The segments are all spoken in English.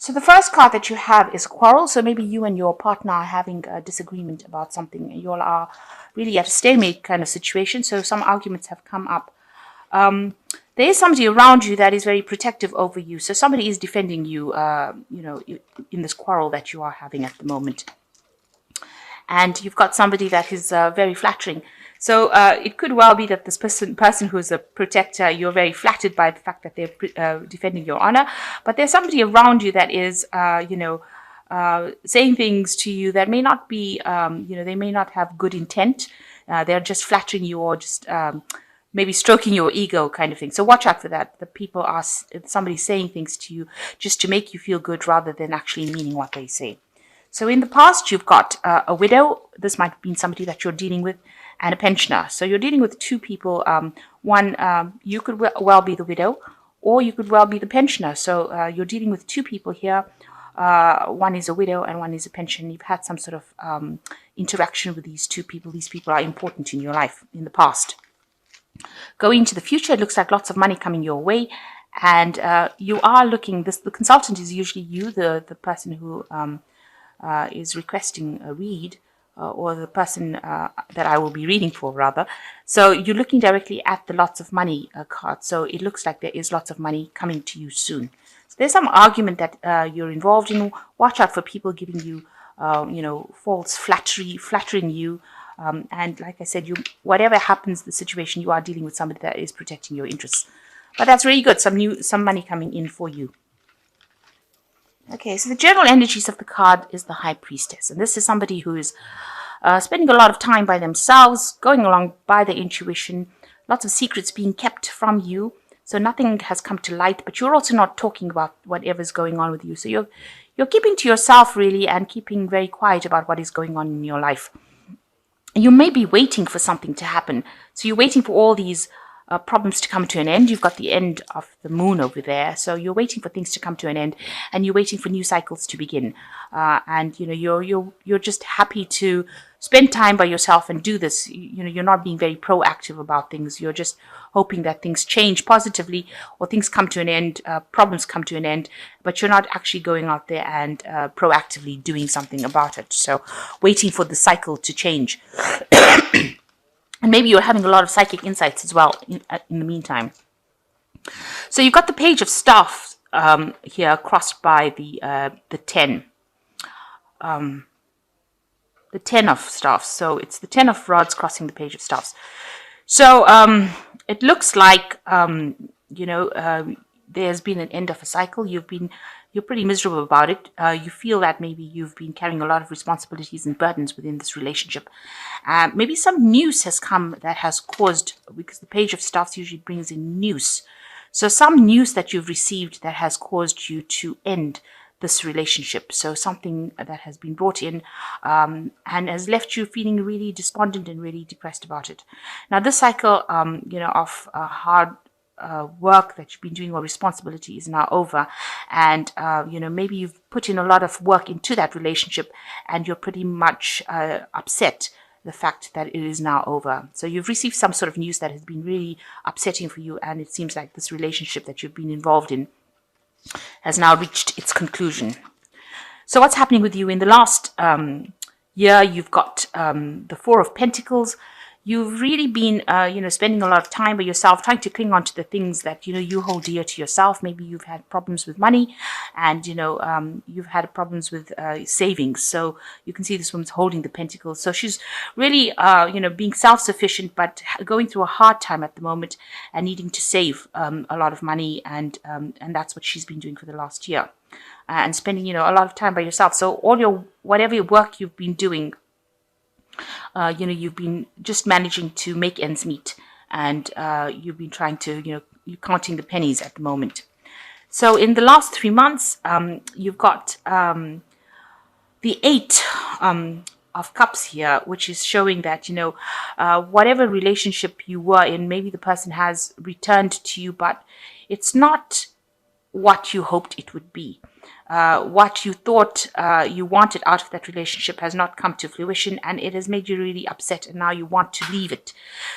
So the first card that you have is quarrel. So maybe you and your partner are having a disagreement about something. You all are really at a stalemate kind of situation. So some arguments have come up. There is somebody around you that is very protective over you. So somebody is defending you, in this quarrel that you are having at the moment. And you've got somebody that is very flattering. So it could well be that this person who is a protector, you're very flattered by the fact that they're defending your honor. But there's somebody around you that is, saying things to you that may not be, they may not have good intent. They're just flattering you or just maybe stroking your ego kind of thing. So watch out for that. The people are somebody saying things to you just to make you feel good rather than actually meaning what they say. So in the past, you've got a widow. This might have been somebody that you're dealing with, and a pensioner. So you're dealing with two people. One, you could well be the widow, or you could well be the pensioner. So you're dealing with two people here. One is a widow and one is a pensioner. You've had some sort of interaction with these two people. These people are important in your life in the past. Going into the future, it looks like lots of money coming your way. And you are looking, the consultant is usually you, the person who is requesting a read, or the person that I will be reading for, rather. So you're looking directly at the lots of money card. So it looks like there is lots of money coming to you soon. So there's some argument that you're involved in. Watch out for people giving you, false flattering you. And like I said, whatever happens, the situation, you are dealing with somebody that is protecting your interests. But that's really good. Some money coming in for you. Okay, so the general energies of the card is the High Priestess. And this is somebody who is spending a lot of time by themselves, going along by their intuition, lots of secrets being kept from you. So nothing has come to light, but you're also not talking about whatever's going on with you. So you're keeping to yourself, really, and keeping very quiet about what is going on in your life. You may be waiting for something to happen. So you're waiting for all these problems to come to an end. You've got the end of the moon over there. So you're waiting for things to come to an end, and you're waiting for new cycles to begin. And you're just happy to spend time by yourself and do this. You're not being very proactive about things. You're just hoping that things change positively, or things come to an end, problems come to an end, but you're not actually going out there and proactively doing something about it. So waiting for the cycle to change. And maybe you're having a lot of psychic insights as well in the meantime. So you've got the Page of Staff here crossed by the 10. The 10 of Staffs. So it's the 10 of Rods crossing the Page of Staffs. So it looks like, there's been an end of a cycle. You're pretty miserable about it. You feel that maybe you've been carrying a lot of responsibilities and burdens within this relationship. Maybe some news has come that has caused, because the Page of Staffs usually brings in news. So some news that you've received that has caused you to end this relationship. So something that has been brought in and has left you feeling really despondent and really depressed about it. Now this cycle, of hard work that you've been doing or responsibility is now over, and maybe you've put in a lot of work into that relationship, and you're pretty much upset the fact that it is now over. So you've received some sort of news that has been really upsetting for you, and it seems like this relationship that you've been involved in has now reached its conclusion. So what's happening with you in the last year? You've got the Four of Pentacles. You've really been, spending a lot of time by yourself, trying to cling on to the things that, you hold dear to yourself. Maybe you've had problems with money, and, you've had problems with savings. So you can see this woman's holding the pentacles. So she's really, being self-sufficient, but going through a hard time at the moment and needing to save a lot of money. And that's what she's been doing for the last year. And spending, a lot of time by yourself. So whatever work you've been doing, you've been just managing to make ends meet, and you've been trying to, you're counting the pennies at the moment. So in the last 3 months, you've got the Eight of Cups here, which is showing that, whatever relationship you were in, maybe the person has returned to you, but it's not what you hoped it would be. what you thought you wanted out of that relationship has not come to fruition, and it has made you really upset, and now you want to leave it.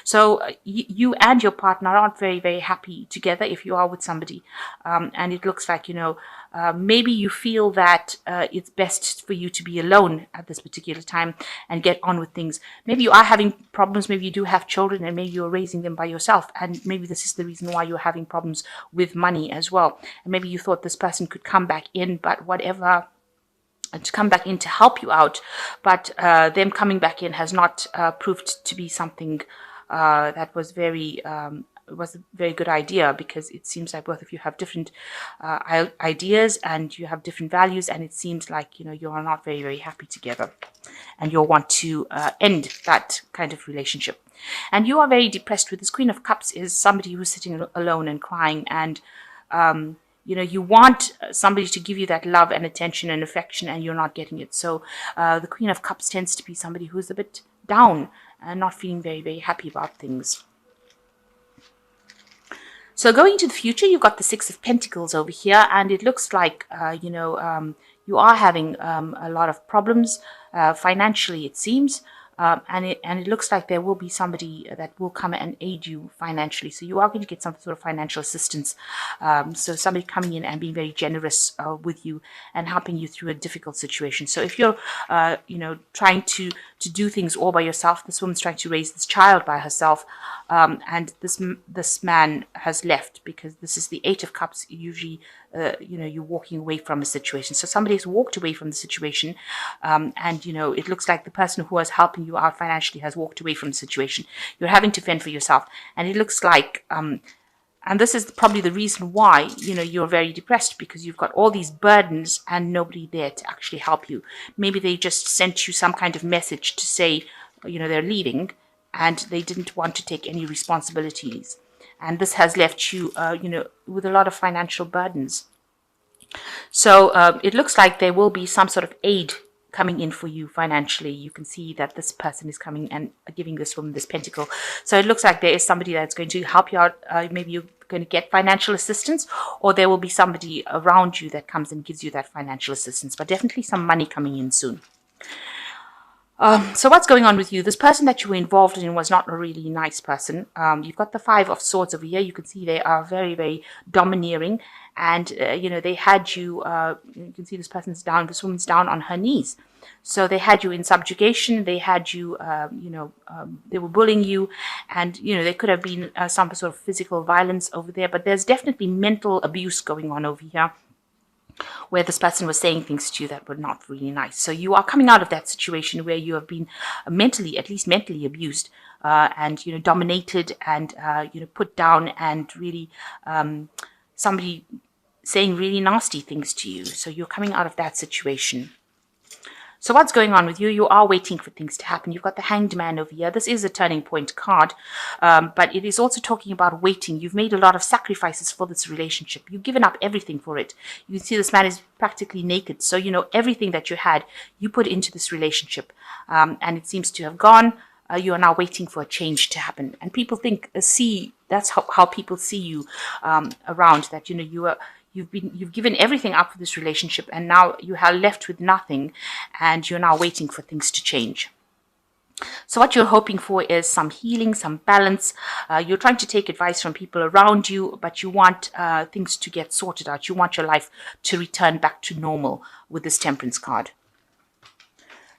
So you and your partner aren't very, very happy together if you are with somebody. And it looks like, maybe you feel that it's best for you to be alone at this particular time and get on with things. Maybe you are having problems. Maybe you do have children and maybe you're raising them by yourself. And maybe this is the reason why you're having problems with money as well. And maybe you thought this person could come back in, but whatever, to come back in to help you out. But them coming back in has not proved to be something that was was a very good idea, because it seems like both of you have different ideas and you have different values, and it seems like you are not very, very happy together, and you'll want to end that kind of relationship. And you are very depressed. With this Queen of Cups is somebody who's sitting alone and crying, and you want somebody to give you that love and attention and affection, and you're not getting it. So the Queen of Cups tends to be somebody who's a bit down and not feeling very, very happy about things. So going into the future, you've got the Six of Pentacles over here, and it looks like, you are having a lot of problems financially, it seems. And it looks like there will be somebody that will come and aid you financially. So you are going to get some sort of financial assistance. So somebody coming in and being very generous with you and helping you through a difficult situation. So if you're, trying to do things all by yourself, this woman's trying to raise this child by herself, and this man has left, because this is the Eight of Cups. Usually, you're walking away from a situation. So somebody has walked away from the situation, and it looks like the person who was helping you out financially has walked away from the situation. You're having to fend for yourself, and it looks like, and this is probably the reason why you're very depressed, because you've got all these burdens and nobody there to actually help you. Maybe they just sent you some kind of message to say they're leaving, and they didn't want to take any responsibilities. And this has left you, with a lot of financial burdens. So it looks like there will be some sort of aid coming in for you financially. You can see that this person is coming and giving this woman this pentacle. So it looks like there is somebody that's going to help you out. Maybe you're going to get financial assistance, or there will be somebody around you that comes and gives you that financial assistance. But definitely some money coming in soon. So what's going on with you? This person that you were involved in was not a really nice person. You've got the Five of Swords over here. You can see they are very, very domineering. And, they had you, you can see this woman's down on her knees. So they had you in subjugation. They had you, they were bullying you. And, there could have been some sort of physical violence over there. But there's definitely mental abuse going on over here, where this person was saying things to you that were not really nice. So you are coming out of that situation where you have been at least mentally abused, and, dominated and, put down, and really somebody saying really nasty things to you. So you're coming out of that situation. So what's going on with you? You are waiting for things to happen. You've got the Hanged Man over here. This is a turning point card, but it is also talking about waiting. You've made a lot of sacrifices for this relationship. You've given up everything for it. You can see this man is practically naked. So, everything that you had, you put into this relationship, and it seems to have gone. You are now waiting for a change to happen. And people that's how people see you around, that, you've given everything up for this relationship, and now you are left with nothing, and you're now waiting for things to change. So what you're hoping for is some healing, some balance. You're trying to take advice from people around you, but you want things to get sorted out. You want your life to return back to normal with this Temperance card.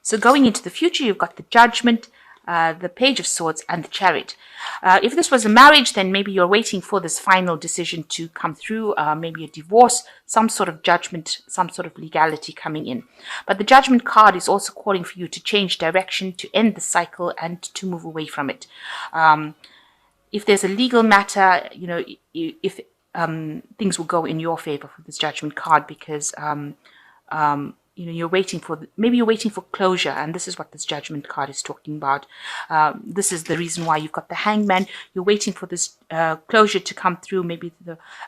So going into the future, you've got the Judgment, the Page of Swords, and the Chariot. If this was a marriage, then maybe you're waiting for this final decision to come through, maybe a divorce, some sort of judgment, some sort of legality coming in. But the Judgment card is also calling for you to change direction, to end the cycle, and to move away from it. If there's a legal matter, if things will go in your favor for this Judgment card, because you're waiting for closure, and this is what this Judgment card is talking about. This is the reason why you've got the Hangman. You're waiting for this closure to come through, maybe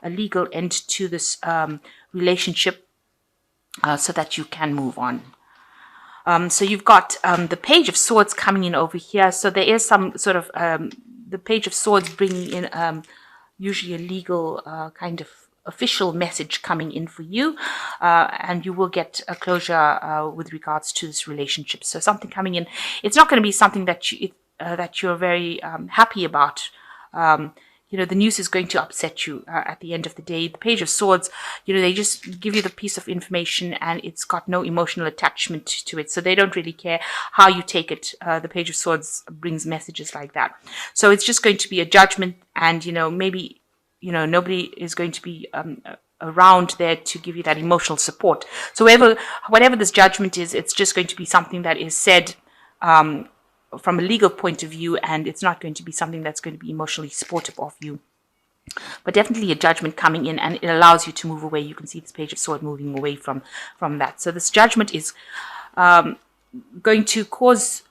a legal end to this relationship, so that you can move on. So you've got the Page of Swords coming in over here. So there is some sort of the Page of Swords bringing in usually a legal kind of official message coming in for you, and you will get a closure with regards to this relationship. So something coming in. It's not going to be something that you're very happy about. The news is going to upset you at the end of the day. The Page of Swords, they just give you the piece of information and it's got no emotional attachment to it. So they don't really care how you take it. The Page of Swords brings messages like that. So it's just going to be a judgment, and, maybe, nobody is going to be around there to give you that emotional support. So whatever this judgment is, it's just going to be something that is said from a legal point of view, and it's not going to be something that's going to be emotionally supportive of you. But definitely a judgment coming in, and it allows you to move away. You can see this Page of Swords moving away from that. So this judgment is going to cause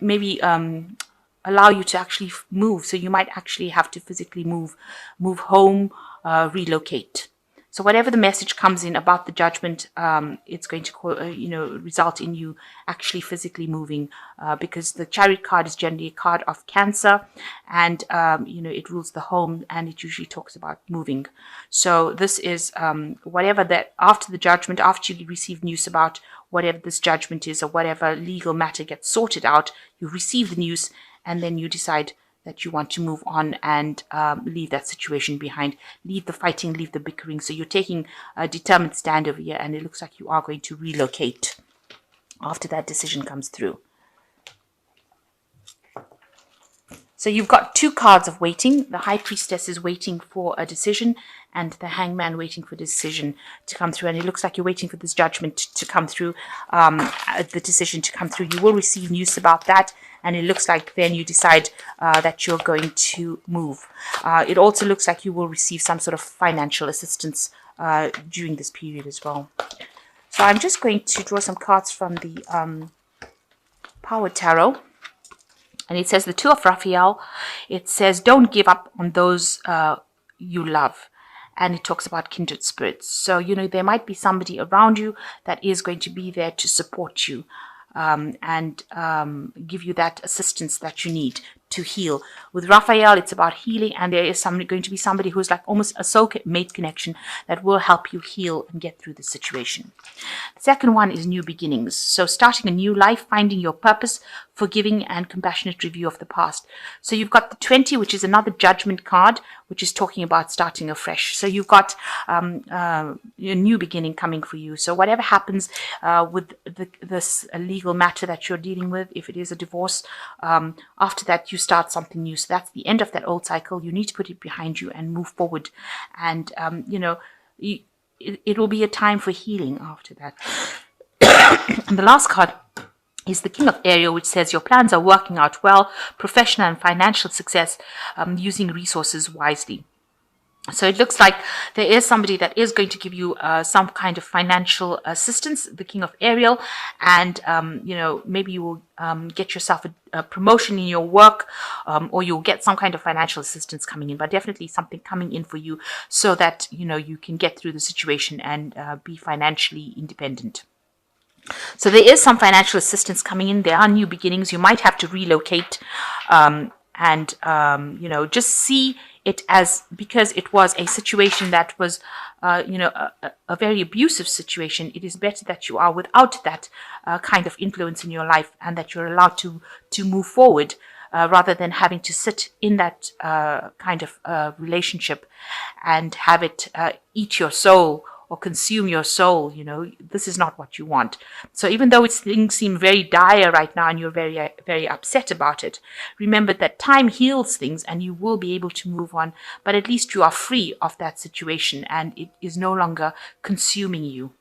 maybe allow you to actually move. So you might actually have to physically move home, relocate. So whatever the message comes in about the judgment, it's going to result in you actually physically moving, because the Chariot card is generally a card of Cancer, and it rules the home, and it usually talks about moving. So this is whatever that, after the judgment, after you receive news about whatever this judgment is or whatever legal matter gets sorted out, you receive the news, and then you decide that you want to move on and leave that situation behind, leave the fighting, leave the bickering. So you're taking a determined stand over here, and it looks like you are going to relocate after that decision comes through. So you've got two cards of waiting. The High Priestess is waiting for a decision, and the Hangman waiting for a decision to come through. And it looks like you're waiting for this judgment to come through, the decision to come through. You will receive news about that, and it looks like then you decide that you're going to move. It also looks like you will receive some sort of financial assistance during this period as well. So I'm just going to draw some cards from the Power Tarot. And it says the Two of Raphael. It says, don't give up on those you love. And it talks about kindred spirits. So, there might be somebody around you that is going to be there to support you and give you that assistance that you need to heal. With Raphael, it's about healing, and there is going to be somebody who's like almost a soulmate connection that will help you heal and get through the situation. The second one is new beginnings. So starting a new life, finding your purpose, forgiving and compassionate review of the past. So you've got the 20, which is another judgment card, which is talking about starting afresh. So you've got a new beginning coming for you. So whatever happens with this legal matter that you're dealing with, if it is a divorce, after that you start something new. So that's the end of that old cycle. You need to put it behind you and move forward. And, it will be a time for healing after that. And the last card is the King of Ariel, which says your plans are working out well, professional and financial success, using resources wisely. So it looks like there is somebody that is going to give you some kind of financial assistance, the King of Ariel, and maybe you will get yourself a promotion in your work, or you'll get some kind of financial assistance coming in, but definitely something coming in for you so that you can get through the situation and be financially independent. So there is some financial assistance coming in. There are new beginnings. You might have to relocate, and just see it as, because it was a situation that was, a very abusive situation. It is better that you are without that kind of influence in your life, and that you're allowed to move forward, rather than having to sit in that kind of relationship and have it eat your soul or consume your soul. This is not what you want. So even though things seem very dire right now and you're very, very upset about it, remember that time heals things and you will be able to move on, but at least you are free of that situation and it is no longer consuming you.